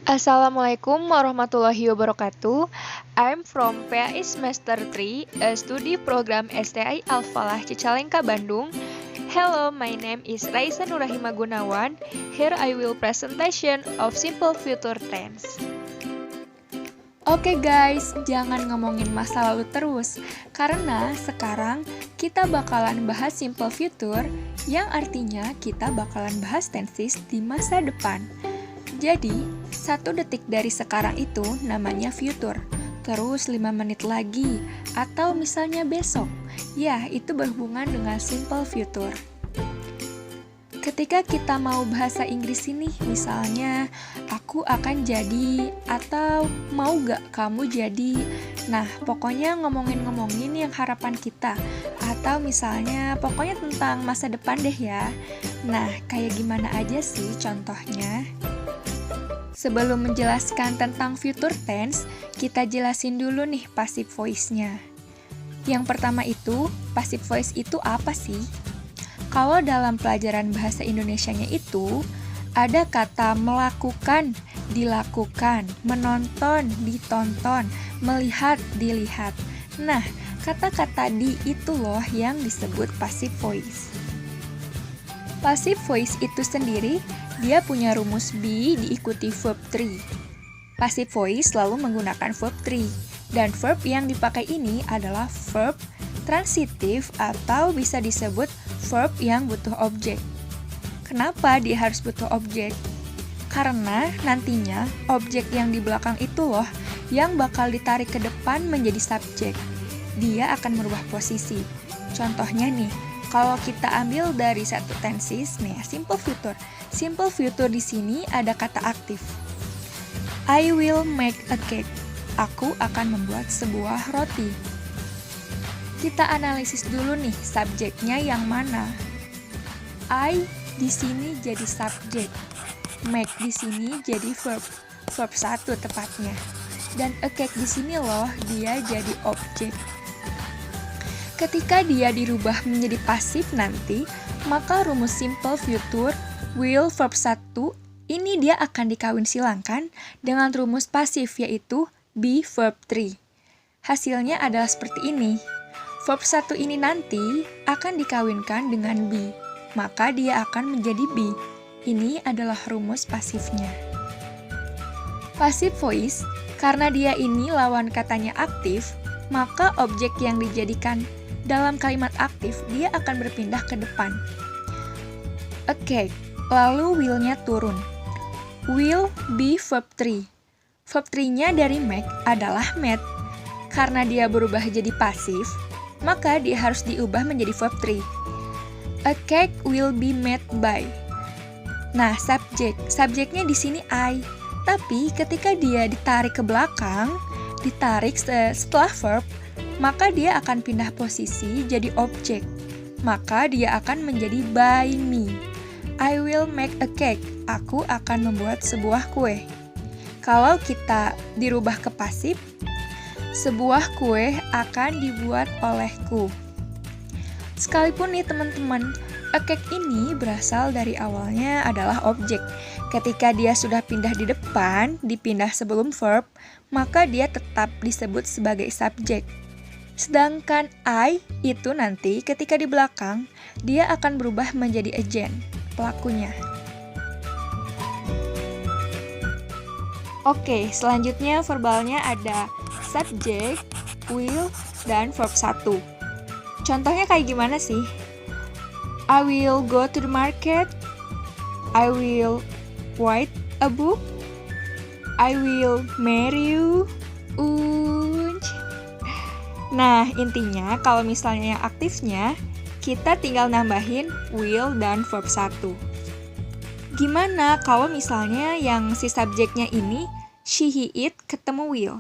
Assalamualaikum warahmatullahi wabarakatuh. I'm from PAI Semester 3, a study program STI Al-Falah Cicalengka, Bandung. Hello, my name is Raisa Nurahima Gunawan. Here I will presentation of simple future tense. Oke guys, jangan ngomongin masa lalu terus, karena sekarang kita bakalan bahas simple future, yang artinya kita bakalan bahas tenses di masa depan. Jadi, 1 detik dari sekarang itu namanya future, terus 5 menit lagi, atau misalnya besok. Ya, itu berhubungan dengan simple future. Ketika kita mau bahasa Inggris ini, misalnya, aku akan jadi, atau mau gak kamu jadi. Nah, pokoknya ngomongin yang harapan kita, atau misalnya, pokoknya tentang masa depan deh ya. Nah, kayak gimana aja sih contohnya? Sebelum menjelaskan tentang future tense, kita jelasin dulu nih passive voice-nya. Yang pertama itu, passive voice itu apa sih? Kalau dalam pelajaran bahasa Indonesianya itu, ada kata melakukan, dilakukan, menonton, ditonton, melihat, dilihat. Nah, kata-kata di itu loh yang disebut passive voice. Passive voice itu sendiri, dia punya rumus be diikuti verb 3. Passive voice selalu menggunakan verb 3, dan verb yang dipakai ini adalah verb transitif atau bisa disebut verb yang butuh objek. Kenapa dia harus butuh objek? Karena nantinya objek yang di belakang itu loh yang bakal ditarik ke depan menjadi subjek. Dia akan merubah posisi. Contohnya nih, kalau kita ambil dari satu tenses nih, simple future. Simple future di sini ada kata aktif. I will make a cake. Aku akan membuat sebuah roti. Kita analisis dulu nih, subjeknya yang mana? I di sini jadi subjek. Make di sini jadi verb. Verb 1 tepatnya. Dan a cake di sini loh, dia jadi objek. Ketika dia dirubah menjadi pasif nanti, maka rumus simple future will verb 1 ini dia akan dikawin silangkan dengan rumus pasif yaitu be verb 3. Hasilnya adalah seperti ini. Verb 1 ini nanti akan dikawinkan dengan be, maka dia akan menjadi be. Ini adalah rumus pasifnya. Passive voice, karena dia ini lawan katanya aktif, maka objek yang dijadikan dalam kalimat aktif, dia akan berpindah ke depan. A cake, lalu will-nya turun. Will be verb 3. Verb 3-nya dari make adalah made. Karena dia berubah jadi pasif, maka dia harus diubah menjadi verb 3. A cake will be made by. Nah, subjeknya di sini I. Tapi ketika dia ditarik ke belakang, ditarik setelah verb, maka dia akan pindah posisi jadi objek. Maka dia akan menjadi by me. I will make a cake. Aku akan membuat sebuah kue. Kalau kita dirubah ke pasif, sebuah kue akan dibuat olehku. Sekalipun nih teman-teman, a cake ini berasal dari awalnya adalah objek. Ketika dia sudah pindah di depan, dipindah sebelum verb, maka dia tetap disebut sebagai subjek. Sedangkan I itu nanti ketika di belakang, dia akan berubah menjadi agent, pelakunya. Oke, selanjutnya verbalnya ada subject, will, dan verb 1. Contohnya kayak gimana sih? I will go to the market. I will write a book. I will marry you. Nah, intinya kalau misalnya yang aktifnya, kita tinggal nambahin will dan verb 1. Gimana kalau misalnya yang si subjeknya ini, she, he, it ketemu will?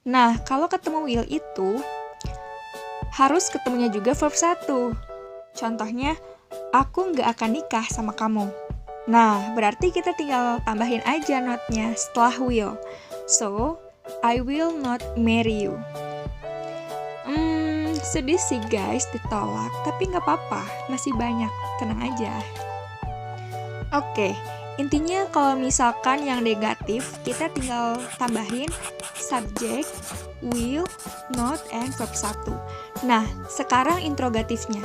Nah, kalau ketemu will itu, harus ketemunya juga verb 1. Contohnya, aku nggak akan nikah sama kamu. Nah, berarti kita tinggal tambahin aja not-nya setelah will. So, I will not marry you. Sedih sih guys ditolak, tapi nggak apa-apa, masih banyak, tenang aja. Oke, Intinya kalau misalkan yang negatif, kita tinggal tambahin subject, will, not, and verb 1. Nah, sekarang interrogatifnya.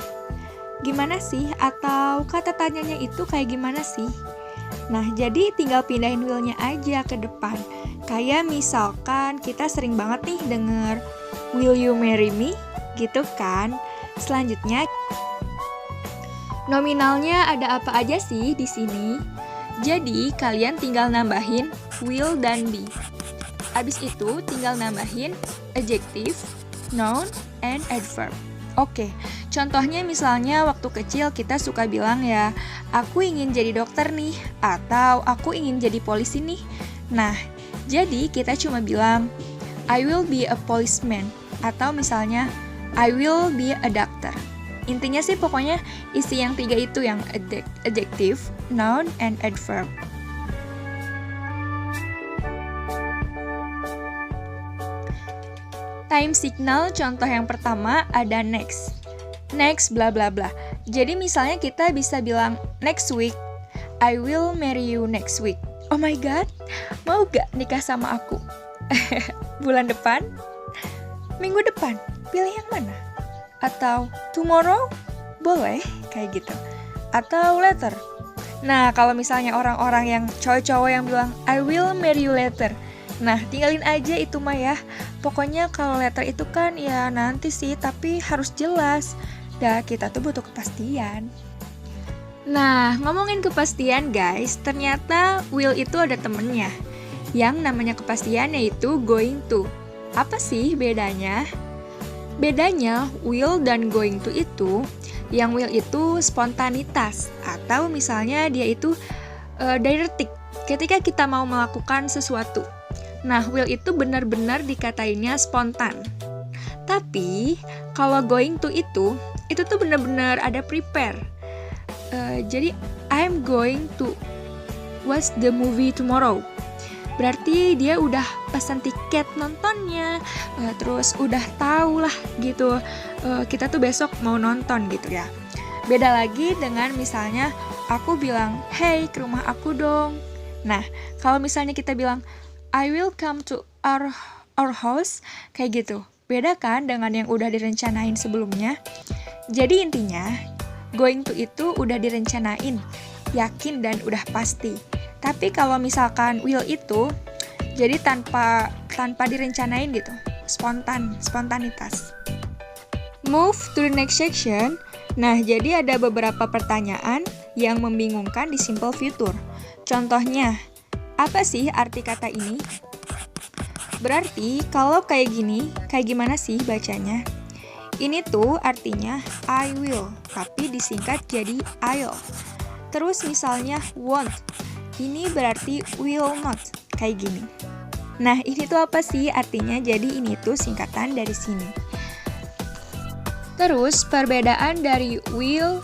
Gimana sih? Atau kata tanyanya itu kayak gimana sih? Nah, jadi tinggal pindahin will-nya aja ke depan. Kayak misalkan kita sering banget nih denger, will you marry me? Gitu kan? Selanjutnya, nominalnya ada apa aja sih di sini? Jadi, kalian tinggal nambahin will dan be. Abis itu, tinggal nambahin adjective, noun, and adverb. Oke, contohnya misalnya waktu kecil kita suka bilang ya, aku ingin jadi dokter nih, atau aku ingin jadi polisi nih. Nah, jadi kita cuma bilang, I will be a policeman, atau misalnya, I will be a doctor. Intinya sih pokoknya isi yang 3 itu yang adjective, noun, and adverb. Time signal contoh yang pertama ada next. Next bla bla bla. Jadi misalnya kita bisa bilang next week, I will marry you next week. Oh my god, mau gak nikah sama aku? Bulan depan? Minggu depan? Pilih yang mana? Atau tomorrow? Boleh, kayak gitu. Atau later. Nah, kalau misalnya orang-orang yang cowok-cowok yang bilang I will marry you later. Nah, tinggalin aja itu mah ya. Pokoknya kalau later itu kan ya nanti sih, tapi harus jelas. Dah, kita tuh butuh kepastian. Nah, ngomongin kepastian guys, ternyata will itu ada temennya. Yang namanya kepastian yaitu going to. Apa sih bedanya? Bedanya, will dan going to itu, yang will itu spontanitas, atau misalnya dia itu dialektik, ketika kita mau melakukan sesuatu. Nah, will itu benar-benar dikatainnya spontan. Tapi, kalau going to itu tuh benar-benar ada prepare. Jadi, I'm going to watch the movie tomorrow. Berarti dia udah pesan tiket nontonnya, terus udah tahu lah gitu, kita tuh besok mau nonton gitu ya. Beda lagi dengan misalnya aku bilang, hey ke rumah aku dong. Nah, kalau misalnya kita bilang, I will come to our house, kayak gitu. Beda kan dengan yang udah direncanain sebelumnya. Jadi intinya, going to itu udah direncanain, yakin dan udah pasti. Tapi kalau misalkan will itu jadi tanpa direncanain gitu, spontanitas. Move to the next section. Nah, jadi ada beberapa pertanyaan yang membingungkan di simple future. Contohnya, apa sih arti kata ini? Berarti kalau kayak gini, kayak gimana sih bacanya? Ini tuh artinya I will, tapi disingkat jadi I'll. Terus misalnya won't. Ini berarti will not, kayak gini. Nah, ini tuh apa sih artinya? Jadi ini tuh singkatan dari sini. Terus, perbedaan dari will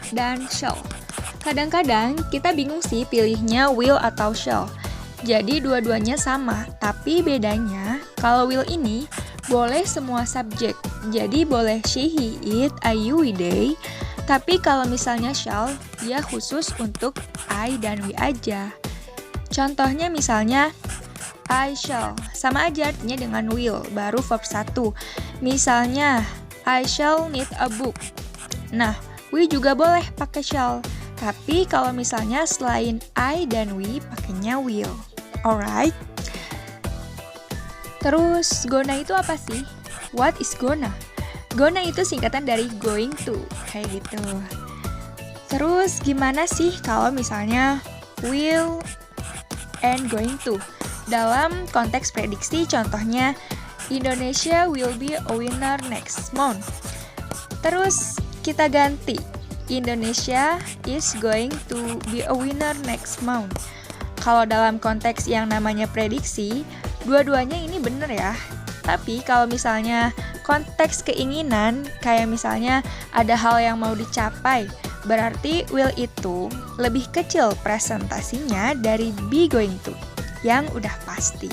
dan shall. Kadang-kadang kita bingung sih pilihnya will atau shall. Jadi dua-duanya sama, tapi bedanya kalau will ini boleh semua subjek. Jadi boleh she, he, it, I, you, we, they. Tapi kalau misalnya shall, dia khusus untuk I dan we aja. Contohnya misalnya, I shall, sama aja artinya dengan will, baru verb 1. Misalnya, I shall need a book. Nah, we juga boleh pakai shall. Tapi kalau misalnya selain I dan we, pakainya will. Alright? Terus, gonna itu apa sih? What is gonna? Gonna itu singkatan dari going to, kayak gitu. Terus gimana sih kalau misalnya will and going to? Dalam konteks prediksi, contohnya Indonesia will be a winner next month. Terus kita ganti, Indonesia is going to be a winner next month. Kalau dalam konteks yang namanya prediksi, dua-duanya ini bener ya. Tapi kalau misalnya konteks keinginan, kayak misalnya ada hal yang mau dicapai, berarti will itu lebih kecil presentasinya dari be going to, yang udah pasti.